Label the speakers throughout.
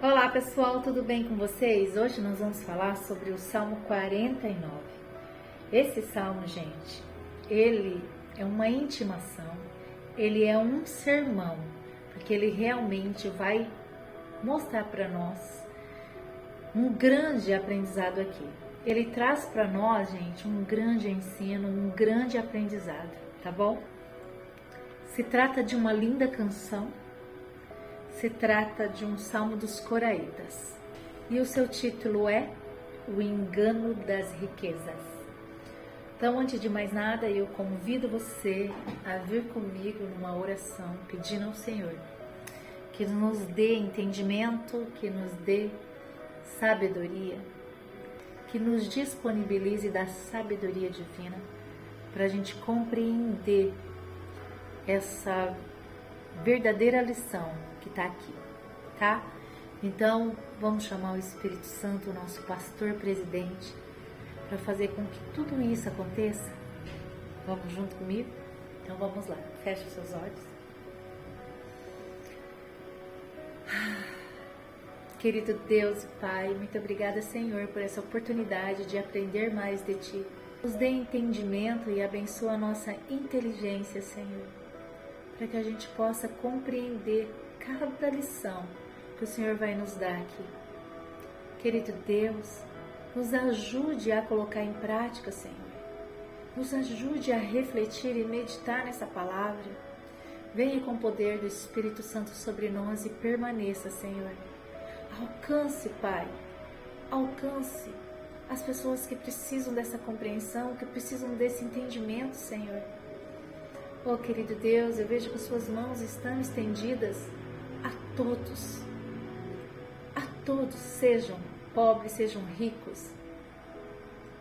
Speaker 1: Olá pessoal, tudo bem com vocês? Hoje nós vamos falar sobre o Salmo 49. Esse salmo, gente, ele é uma intimação, ele é um sermão, porque ele realmente vai mostrar para nós um grande aprendizado aqui. Ele traz para nós, gente, um grande ensino, um grande aprendizado, tá bom? Se trata de uma linda canção. Se trata de um salmo dos coraitas e o seu título é O Engano das Riquezas. Então, antes de mais nada, eu convido você a vir comigo numa oração pedindo ao Senhor que nos dê entendimento, que nos dê sabedoria, que nos disponibilize da sabedoria divina para a gente compreender essa verdadeira lição que está aqui, tá? Então, vamos chamar o Espírito Santo, o nosso pastor presidente, para fazer com que tudo isso aconteça. Vamos junto comigo? Então vamos lá, fecha os seus olhos. Querido Deus e Pai, muito obrigada, Senhor, por essa oportunidade de aprender mais de Ti. Nos dê entendimento e abençoa a nossa inteligência, Senhor, para que a gente possa compreender cada lição que o Senhor vai nos dar aqui. Querido Deus, nos ajude a colocar em prática, Senhor. Nos ajude a refletir e meditar nessa palavra. Venha com o poder do Espírito Santo sobre nós e permaneça, Senhor. Alcance, Pai, alcance as pessoas que precisam dessa compreensão, que precisam desse entendimento, Senhor. Oh, querido Deus, eu vejo que suas mãos estão estendidas a todos, sejam pobres, sejam ricos,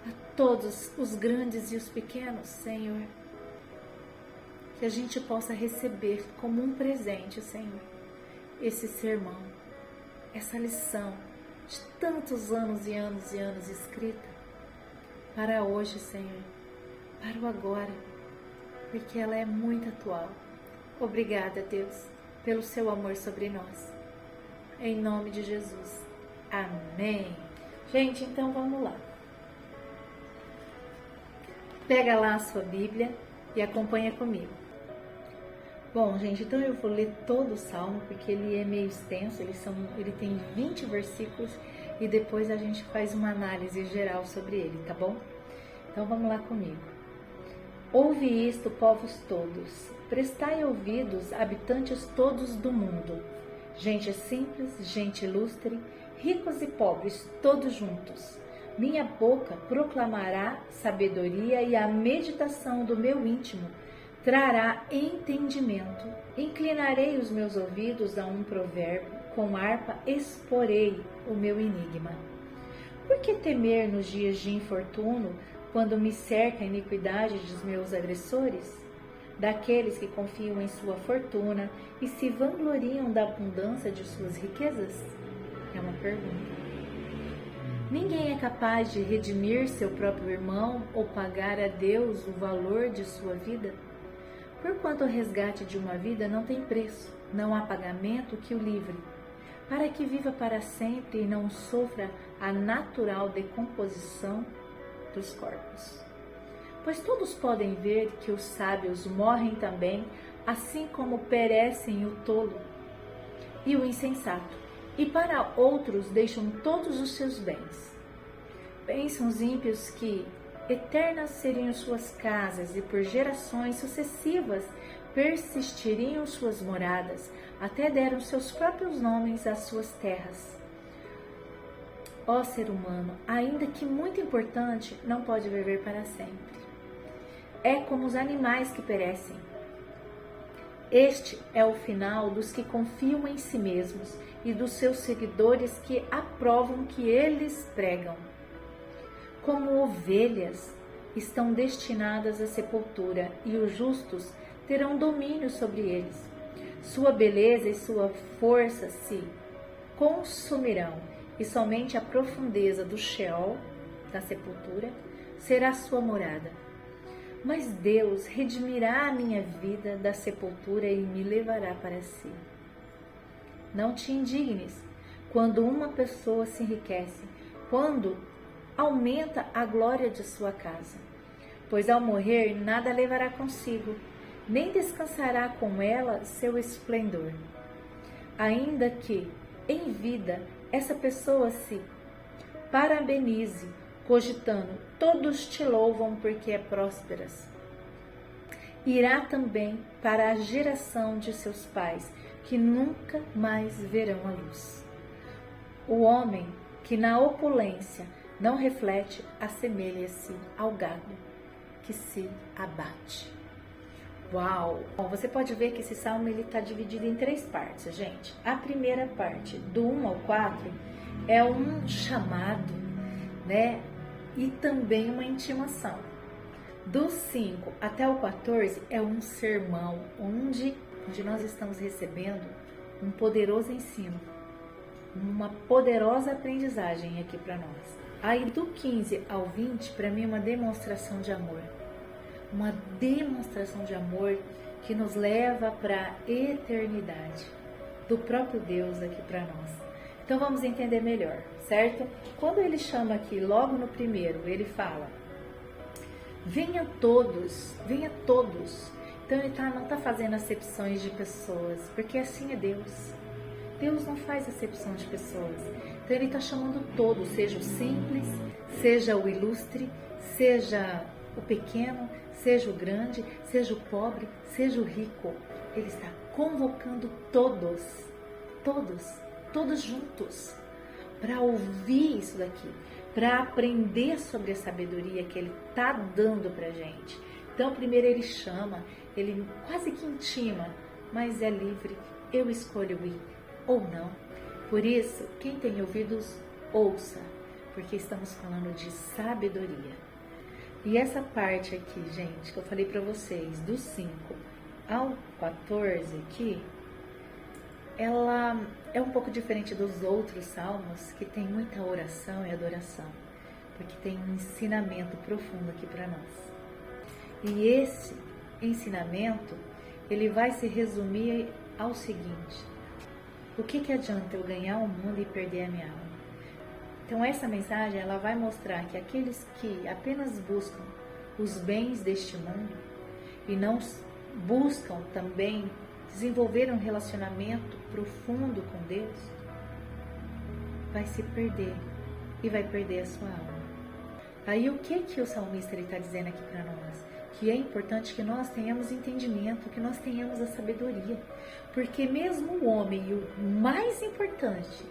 Speaker 1: a todos, os grandes e os pequenos, Senhor, que a gente possa receber como um presente, Senhor, esse sermão, essa lição de tantos anos e anos e anos escrita para hoje, Senhor, para o agora, porque ela é muito atual. Obrigada, Deus, pelo seu amor sobre nós. Em nome de Jesus. Amém. Gente, então vamos lá. Pega lá a sua Bíblia e acompanha comigo. Bom, gente, então eu vou ler todo o Salmo, porque ele é meio extenso, ele tem 20 versículos e depois a gente faz uma análise geral sobre ele, tá bom? Então vamos lá comigo. Ouve isto, povos todos, prestai ouvidos, habitantes todos do mundo, gente simples, gente ilustre, ricos e pobres, todos juntos. Minha boca proclamará sabedoria e a meditação do meu íntimo trará entendimento. Inclinarei os meus ouvidos a um provérbio, com harpa exporei o meu enigma. Por que temer nos dias de infortúnio, quando me cerca a iniquidade dos meus agressores? Daqueles que confiam em sua fortuna e se vangloriam da abundância de suas riquezas? É uma pergunta. Ninguém é capaz de redimir seu próprio irmão ou pagar a Deus o valor de sua vida? Porquanto o resgate de uma vida não tem preço, não há pagamento que o livre, para que viva para sempre e não sofra a natural decomposição dos corpos. Pois todos podem ver que os sábios morrem também, assim como perecem o tolo e o insensato, e para outros deixam todos os seus bens. Pensam os ímpios que eternas seriam suas casas e por gerações sucessivas persistiriam suas moradas, até deram seus próprios nomes às suas terras. Ó ser humano, ainda que muito importante, não pode viver para sempre. É como os animais que perecem. Este é o final dos que confiam em si mesmos e dos seus seguidores que aprovam o que eles pregam. Como ovelhas, estão destinadas à sepultura e os justos terão domínio sobre eles. Sua beleza e sua força se consumirão, e somente a profundeza do Sheol, da sepultura, será sua morada. Mas Deus redimirá a minha vida da sepultura e me levará para si. Não te indignes quando uma pessoa se enriquece, quando aumenta a glória de sua casa. Pois ao morrer nada levará consigo, nem descansará com ela seu esplendor. Ainda que, em vida, essa pessoa se parabenize, cogitando, todos te louvam porque é prósperas. Irá também para a geração de seus pais, que nunca mais verão a luz. O homem que na opulência não reflete, assemelha-se ao gado que se abate. Uau! Bom, você pode ver que esse salmo está dividido em 3 partes, gente. A primeira parte, do 1 ao 4, é um chamado, né? E também uma intimação. Do 5 até o 14 é um sermão, onde nós estamos recebendo um poderoso ensino, uma poderosa aprendizagem aqui para nós. Aí do 15 ao 20, para mim é uma demonstração de amor. Uma demonstração de amor que nos leva para a eternidade, do próprio Deus aqui para nós. Então vamos entender melhor, certo? Quando ele chama aqui, logo no primeiro, ele fala: venha todos, venha todos. Então ele não está fazendo acepções de pessoas, porque assim é Deus. Deus não faz acepção de pessoas. Então ele está chamando todos, seja o simples, seja o ilustre, seja o pequeno, seja o grande, seja o pobre, seja o rico. Ele está convocando todos, todos juntos, para ouvir isso daqui, para aprender sobre a sabedoria que ele está dando para a gente. Então primeiro ele chama, ele quase que intima, mas é livre, eu escolho ir ou não. Por isso, quem tem ouvidos, ouça, porque estamos falando de sabedoria. E essa parte aqui, gente, que eu falei para vocês, do 5 ao 14 aqui, ela é um pouco diferente dos outros salmos, que tem muita oração e adoração, porque tem um ensinamento profundo aqui para nós. E esse ensinamento, ele vai se resumir ao seguinte: o que adianta eu ganhar o mundo e perder a minha alma? Então essa mensagem, ela vai mostrar que aqueles que apenas buscam os bens deste mundo e não buscam também desenvolver um relacionamento profundo com Deus, vai se perder e vai perder a sua alma. Aí o que o salmista está dizendo aqui para nós? Que é importante que nós tenhamos entendimento, que nós tenhamos a sabedoria. Porque mesmo o homem, e o mais importante,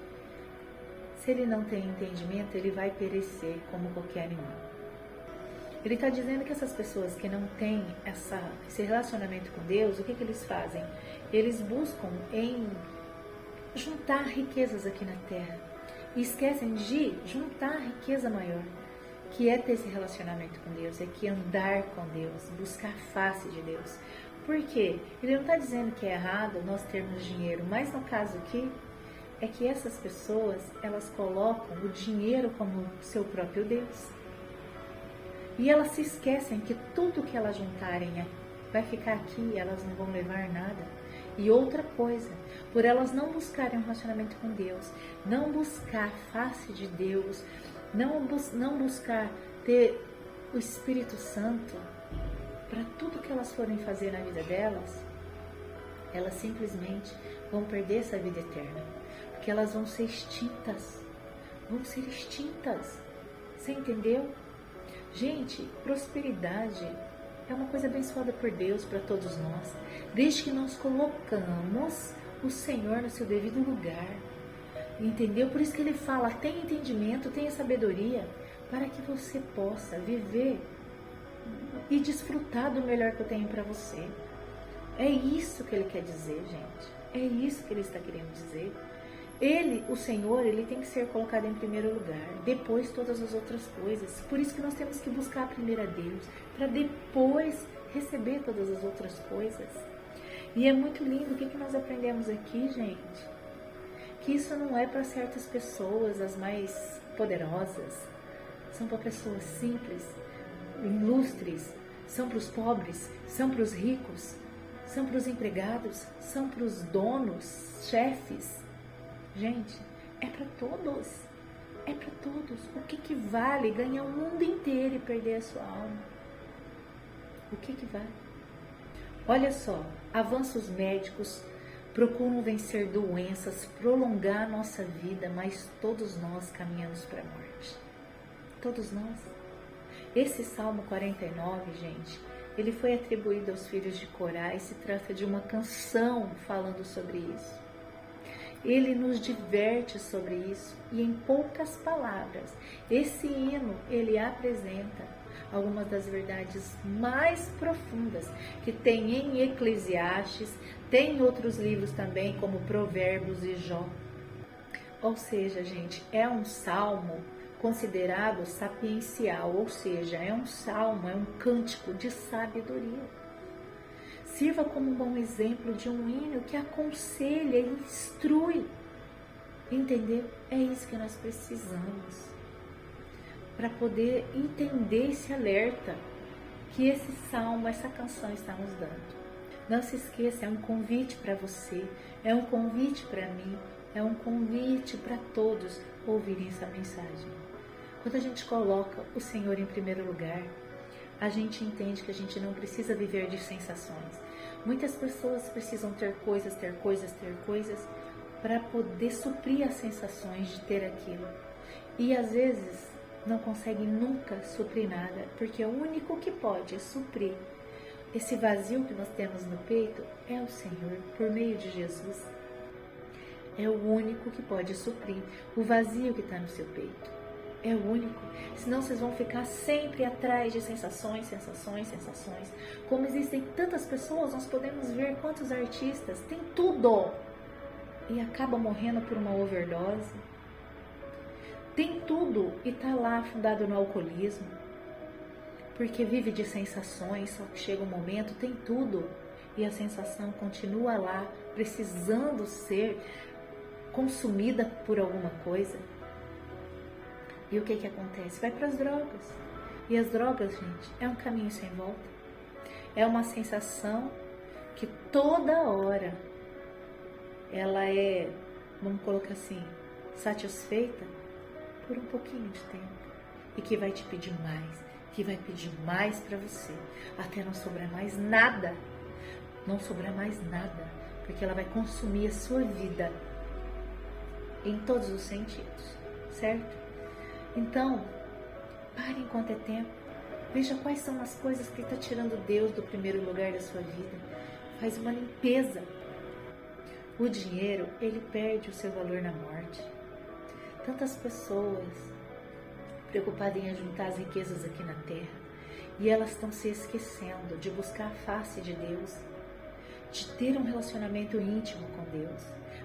Speaker 1: se ele não tem entendimento, ele vai perecer como qualquer animal. Ele está dizendo que essas pessoas que não têm esse relacionamento com Deus, o que eles fazem? Eles buscam em juntar riquezas aqui na terra e esquecem de juntar riqueza maior, que é ter esse relacionamento com Deus, é que andar com Deus, buscar a face de Deus. Por quê? Ele não está dizendo que é errado nós termos dinheiro, mas no caso aqui, é que essas pessoas, elas colocam o dinheiro como seu próprio Deus. E elas se esquecem que tudo que elas juntarem vai ficar aqui, elas não vão levar nada. E outra coisa, por elas não buscarem um relacionamento com Deus, não buscar a face de Deus, não buscar ter o Espírito Santo para tudo que elas forem fazer na vida delas, elas simplesmente vão perder essa vida eterna, porque elas vão ser extintas, você entendeu? Gente, prosperidade é uma coisa abençoada por Deus para todos nós, desde que nós colocamos o Senhor no seu devido lugar. Entendeu? Por isso que ele fala, tenha entendimento, tenha sabedoria, para que você possa viver e desfrutar do melhor que eu tenho para você. É isso que ele quer dizer, gente. É isso que ele está querendo dizer. Ele, o Senhor, ele tem que ser colocado em primeiro lugar, depois todas as outras coisas. Por isso que nós temos que buscar primeiro a Deus, para depois receber todas as outras coisas. E é muito lindo, o que nós aprendemos aqui, gente? Que isso não é para certas pessoas, as mais poderosas, são para pessoas simples, ilustres, são para os pobres, são para os ricos, são para os empregados, são para os donos, chefes. Gente, é para todos. É para todos. O que vale ganhar o mundo inteiro e perder a sua alma? O que vale? Olha só, avanços médicos procuram vencer doenças, prolongar a nossa vida, mas todos nós caminhamos para a morte. Todos nós. Esse Salmo 49, gente, ele foi atribuído aos filhos de Corá e se trata de uma canção falando sobre isso. Ele nos diverte sobre isso e em poucas palavras, esse hino, ele apresenta algumas das verdades mais profundas que tem em Eclesiastes, tem em outros livros também, como Provérbios e Jó. Ou seja, gente, é um salmo considerado sapiencial, ou seja, é um salmo, é um cântico de sabedoria. Sirva como um bom exemplo de um hino que aconselha e instrui. Entendeu? É isso que nós precisamos para poder entender esse alerta que esse salmo, essa canção está nos dando. Não se esqueça, é um convite para você, é um convite para mim, é um convite para todos ouvirem essa mensagem. Quando a gente coloca o Senhor em primeiro lugar, a gente entende que a gente não precisa viver de sensações. Muitas pessoas precisam ter coisas para poder suprir as sensações de ter aquilo. E às vezes não conseguem nunca suprir nada, porque o único que pode suprir esse vazio que nós temos no peito é o Senhor, por meio de Jesus. É o único que pode suprir o vazio que está no seu peito. É o único. Senão vocês vão ficar sempre atrás de sensações. Como existem tantas pessoas, nós podemos ver quantos artistas têm tudo e acabam morrendo por uma overdose. Tem tudo e está lá afundado no alcoolismo, porque vive de sensações, só que chega um momento, tem tudo e a sensação continua lá, precisando ser consumida por alguma coisa. E o que acontece? Vai para as drogas. E as drogas, gente, é um caminho sem volta. É uma sensação que toda hora ela é, vamos colocar assim, satisfeita por um pouquinho de tempo. E que vai te pedir mais, que vai pedir mais para você, até não sobrar mais nada. Não sobrar mais nada, porque ela vai consumir a sua vida em todos os sentidos, certo? Então, pare enquanto é tempo. Veja quais são as coisas que está tirando Deus do primeiro lugar da sua vida. Faz uma limpeza. O dinheiro, ele perde o seu valor na morte. Tantas pessoas preocupadas em ajuntar as riquezas aqui na terra, e elas estão se esquecendo de buscar a face de Deus, de ter um relacionamento íntimo com Deus.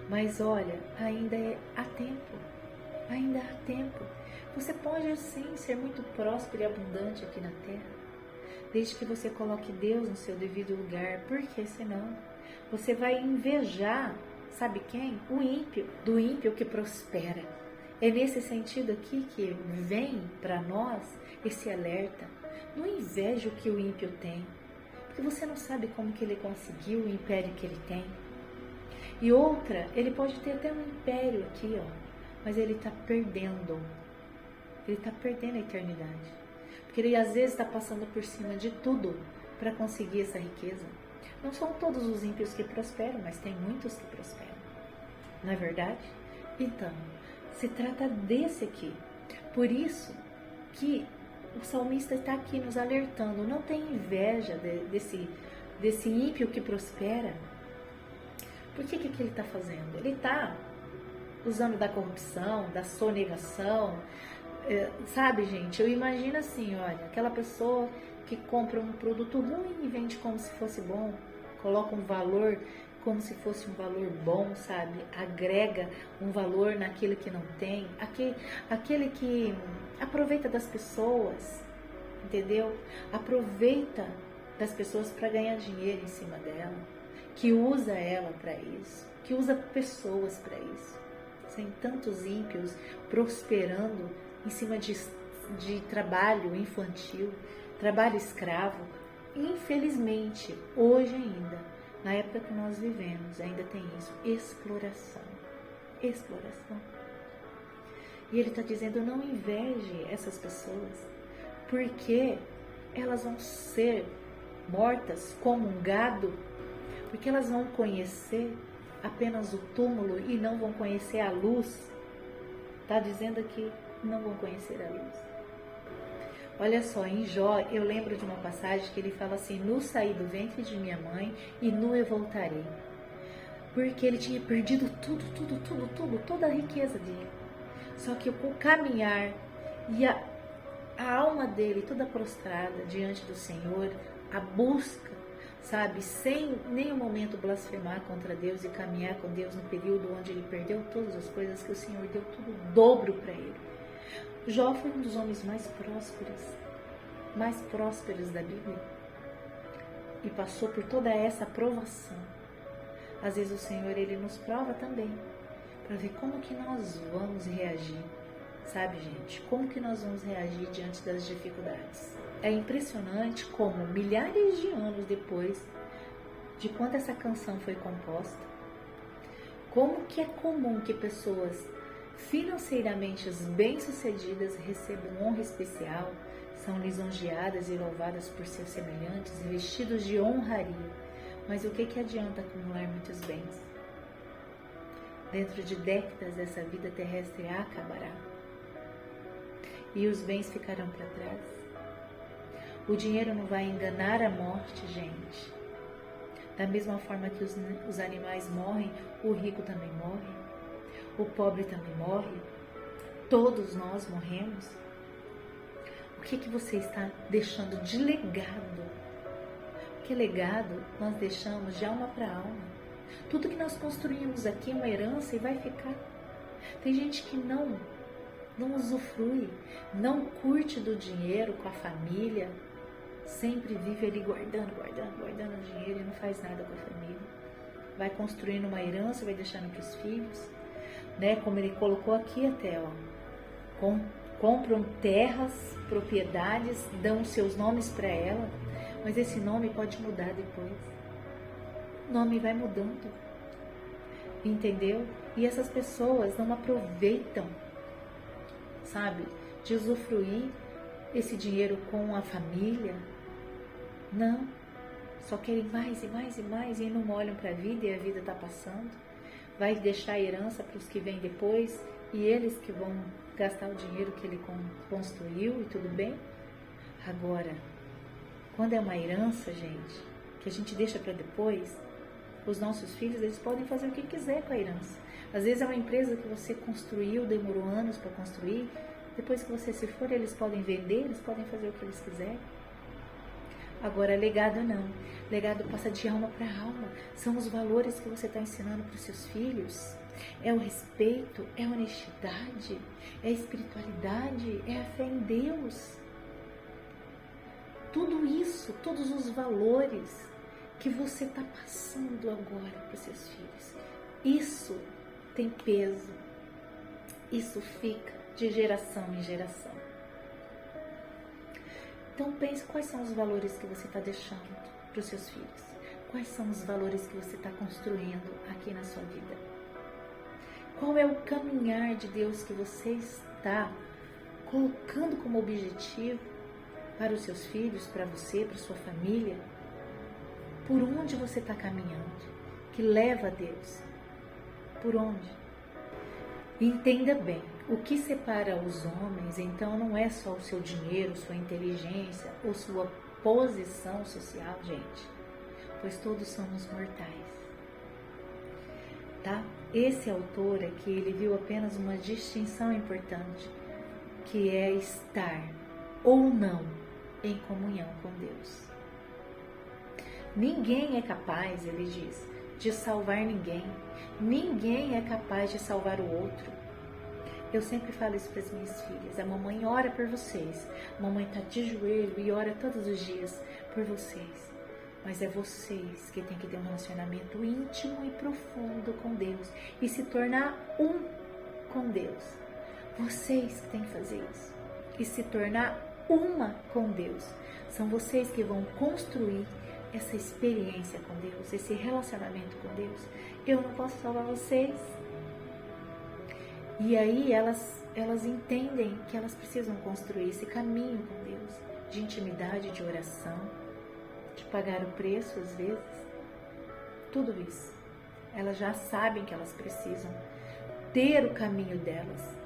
Speaker 1: Mas olha, ainda há tempo. Ainda há tempo. Você pode sim ser muito próspero e abundante aqui na terra, desde que você coloque Deus no seu devido lugar, porque senão você vai invejar, sabe quem? O ímpio, do ímpio que prospera. É nesse sentido aqui que vem para nós esse alerta. Não inveje o que o ímpio tem, porque você não sabe como que ele conseguiu o império que ele tem. E outra, ele pode ter até um império aqui, ó, mas ele está perdendo. Ele está perdendo a eternidade. Porque ele às vezes está passando por cima de tudo para conseguir essa riqueza. Não são todos os ímpios que prosperam, mas tem muitos que prosperam. Não é verdade? Então, se trata desse aqui. Por isso que o salmista está aqui nos alertando. Não tem inveja desse ímpio que prospera. Por que ele está fazendo? Ele está usando da corrupção, da sonegação. Sabe, gente, eu imagino assim, olha, aquela pessoa que compra um produto ruim e vende como se fosse bom, coloca um valor como se fosse um valor bom, sabe? Agrega um valor naquilo que não tem, aquele que aproveita das pessoas, entendeu? Aproveita das pessoas para ganhar dinheiro em cima dela, que usa ela para isso, que usa pessoas para isso. Tem tantos ímpios prosperando em cima de trabalho infantil, trabalho escravo. Infelizmente, hoje ainda, na época que nós vivemos, ainda tem isso, exploração. E ele está dizendo, não inveje essas pessoas, porque elas vão ser mortas como um gado, porque elas vão conhecer apenas o túmulo e não vão conhecer a luz. Está dizendo aqui, não vão conhecer a luz. Olha só, em Jó, eu lembro de uma passagem que ele fala assim, nu saí do ventre de minha mãe e nu eu voltarei. Porque ele tinha perdido tudo, toda a riqueza dele. Só que o caminhar e a alma dele toda prostrada diante do Senhor, a busca, sabe, sem nenhum momento blasfemar contra Deus e caminhar com Deus no período onde ele perdeu todas as coisas, que o Senhor deu tudo o dobro para ele. Jó foi um dos homens mais prósperos da Bíblia e passou por toda essa provação. Às vezes o Senhor, ele nos prova também, para ver como que nós vamos reagir, sabe, gente? Como que nós vamos reagir diante das dificuldades. É impressionante como milhares de anos depois de quando essa canção foi composta, como que é comum que pessoas financeiramente bem-sucedidas recebam honra especial, são lisonjeadas e louvadas por seus semelhantes, vestidos de honraria. Mas o que adianta acumular muitos bens? Dentro de décadas essa vida terrestre acabará. E os bens ficarão para trás. O dinheiro não vai enganar a morte, gente. Da mesma forma que os animais morrem, o rico também morre. O pobre também morre. Todos nós morremos. O que você está deixando de legado? Que legado nós deixamos de alma para alma? Tudo que nós construímos aqui é uma herança e vai ficar. Tem gente que não usufrui, não curte do dinheiro com a família, sempre vive ali guardando dinheiro e não faz nada com a família. Vai construindo uma herança, vai deixando para os filhos, né? Como ele colocou aqui até, ó, compram terras, propriedades, dão seus nomes para ela, mas esse nome pode mudar depois. O nome vai mudando, entendeu? E essas pessoas não aproveitam, sabe, de usufruir esse dinheiro com a família. Não, só querem mais e não olham para a vida e a vida está passando. Vai deixar a herança para os que vêm depois e eles que vão gastar o dinheiro que ele construiu e tudo bem. Agora, quando é uma herança, gente, que a gente deixa para depois, os nossos filhos, eles podem fazer o que quiser com a herança. Às vezes é uma empresa que você construiu, demorou anos para construir, depois que você se for, eles podem vender, eles podem fazer o que eles quiserem. Agora, legado não. Legado passa de alma para alma. São os valores que você está ensinando para os seus filhos. É o respeito, é a honestidade, é a espiritualidade, é a fé em Deus. Tudo isso, todos os valores que você está passando agora para os seus filhos, isso tem peso, isso fica de geração em geração. Então pense quais são os valores que você está deixando para os seus filhos, quais são os valores que você está construindo aqui na sua vida, qual é o caminhar de Deus que você está colocando como objetivo para os seus filhos, para você, para sua família. Por onde você está caminhando, que leva a Deus? Por onde? Entenda bem, o que separa os homens, então, não é só o seu dinheiro, sua inteligência ou sua posição social, gente, pois todos somos mortais, tá? Esse autor aqui, ele viu apenas uma distinção importante, que é estar ou não em comunhão com Deus. Ninguém é capaz, ele diz, de salvar ninguém. Ninguém é capaz de salvar o outro. Eu sempre falo isso para as minhas filhas. A mamãe ora por vocês. A mamãe está de joelho e ora todos os dias por vocês. Mas é vocês que têm que ter um relacionamento íntimo e profundo com Deus. E se tornar um com Deus. Vocês que têm que fazer isso. E se tornar uma com Deus. São vocês que vão construir essa experiência com Deus, esse relacionamento com Deus. Eu não posso salvar vocês. E aí elas entendem que elas precisam construir esse caminho com Deus, de intimidade, de oração, de pagar o preço às vezes, tudo isso. Elas já sabem que elas precisam ter o caminho delas.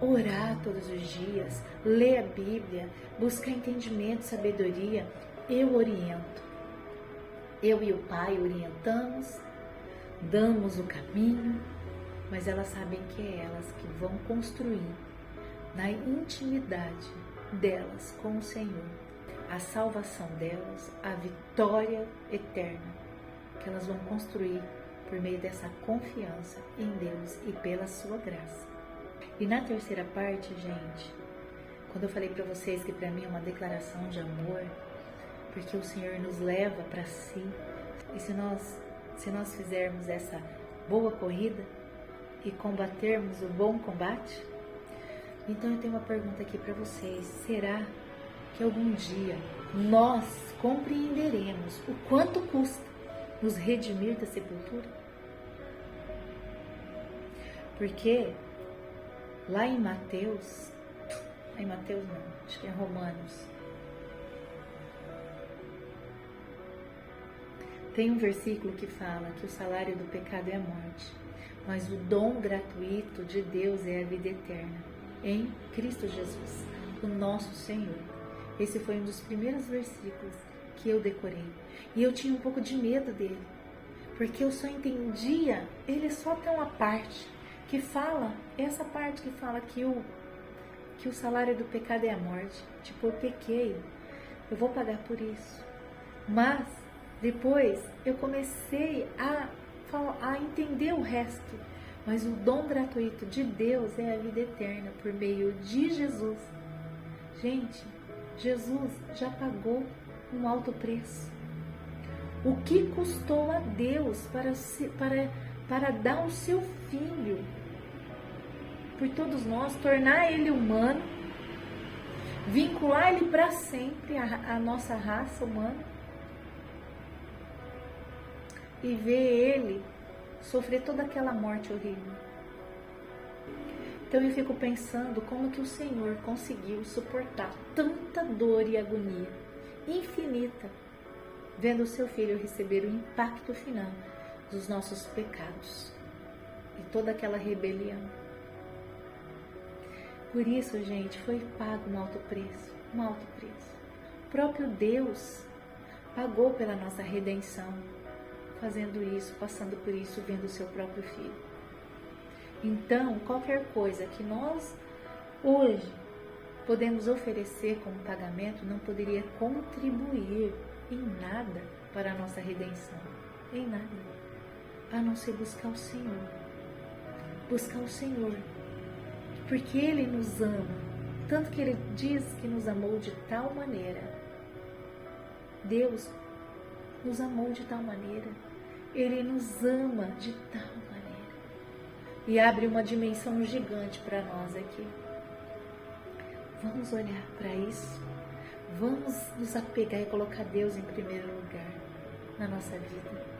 Speaker 1: Orar todos os dias, ler a Bíblia, buscar entendimento, sabedoria. Eu oriento. Eu e o Pai orientamos, damos o caminho, mas elas sabem que é elas que vão construir na intimidade delas com o Senhor a salvação delas, a vitória eterna que elas vão construir por meio dessa confiança em Deus e pela sua graça. E na terceira parte, gente, quando eu falei para vocês que para mim é uma declaração de amor, porque o Senhor nos leva para si, e se nós fizermos essa boa corrida e combatermos o bom combate, então eu tenho uma pergunta aqui para vocês: será que algum dia nós compreenderemos o quanto custa nos redimir da sepultura? Porque lá em Mateus não, acho que é Romanos, tem um versículo que fala que o salário do pecado é a morte, mas o dom gratuito de Deus é a vida eterna, em Cristo Jesus, o nosso Senhor. Esse foi um dos primeiros versículos que eu decorei. E eu tinha um pouco de medo dele, porque eu só entendia, ele só tem uma parte que fala, essa parte que fala que o salário do pecado é a morte. Tipo, eu pequei, eu vou pagar por isso. Mas depois eu comecei a entender o resto. Mas o dom gratuito de Deus é a vida eterna por meio de Jesus. Gente, Jesus já pagou um alto preço. O que custou a Deus para dar o seu Filho por todos nós, tornar ele humano, vincular ele para sempre à nossa raça humana e ver ele sofrer toda aquela morte horrível. Então eu fico pensando como que o Senhor conseguiu suportar tanta dor e agonia infinita, vendo o seu Filho receber o impacto final dos nossos pecados e toda aquela rebelião. Por isso, gente, foi pago um alto preço, um alto preço. O próprio Deus pagou pela nossa redenção, fazendo isso, passando por isso, vendo o seu próprio Filho. Então, qualquer coisa que nós hoje podemos oferecer como pagamento não poderia contribuir em nada para a nossa redenção, em nada, a não ser buscar o Senhor. Buscar o Senhor, porque Ele nos ama, tanto que Ele diz que nos amou de tal maneira. Deus nos amou de tal maneira, Ele nos ama de tal maneira, e abre uma dimensão gigante para nós aqui. Vamos olhar para isso, vamos nos apegar e colocar Deus em primeiro lugar na nossa vida.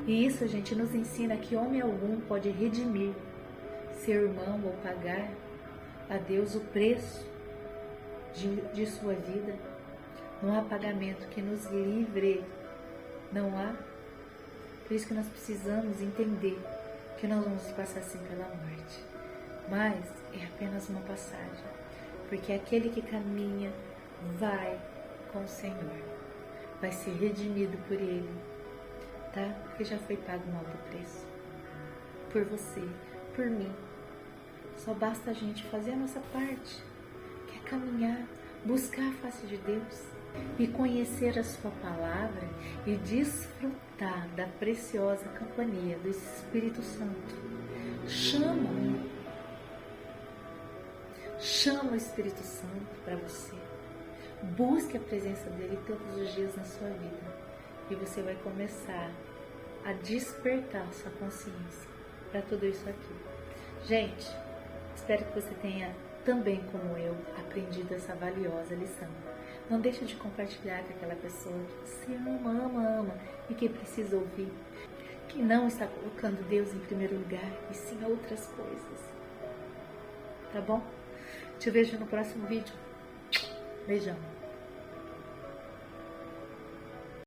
Speaker 1: E isso, gente, nos ensina que homem algum pode redimir seu irmão ou pagar a Deus o preço de sua vida. Não há pagamento que nos livre, não há. Por isso que nós precisamos entender que nós vamos passar assim pela morte, mas é apenas uma passagem, porque aquele que caminha vai com o Senhor, vai ser redimido por Ele, tá? Porque já foi pago um alto preço por você, por mim. Só basta a gente fazer a nossa parte, que é caminhar, buscar a face de Deus e conhecer a sua palavra e desfrutar da preciosa companhia do Espírito Santo. Chama o Espírito Santo para você. Busque a presença dele todos os dias na sua vida e você vai começar a despertar sua consciência para tudo isso aqui. Gente, espero que você tenha também, como eu, aprendido essa valiosa lição. Não deixe de compartilhar com aquela pessoa que você ama e que precisa ouvir, que não está colocando Deus em primeiro lugar e sim outras coisas. tá bom? Te vejo no próximo vídeo. Beijão.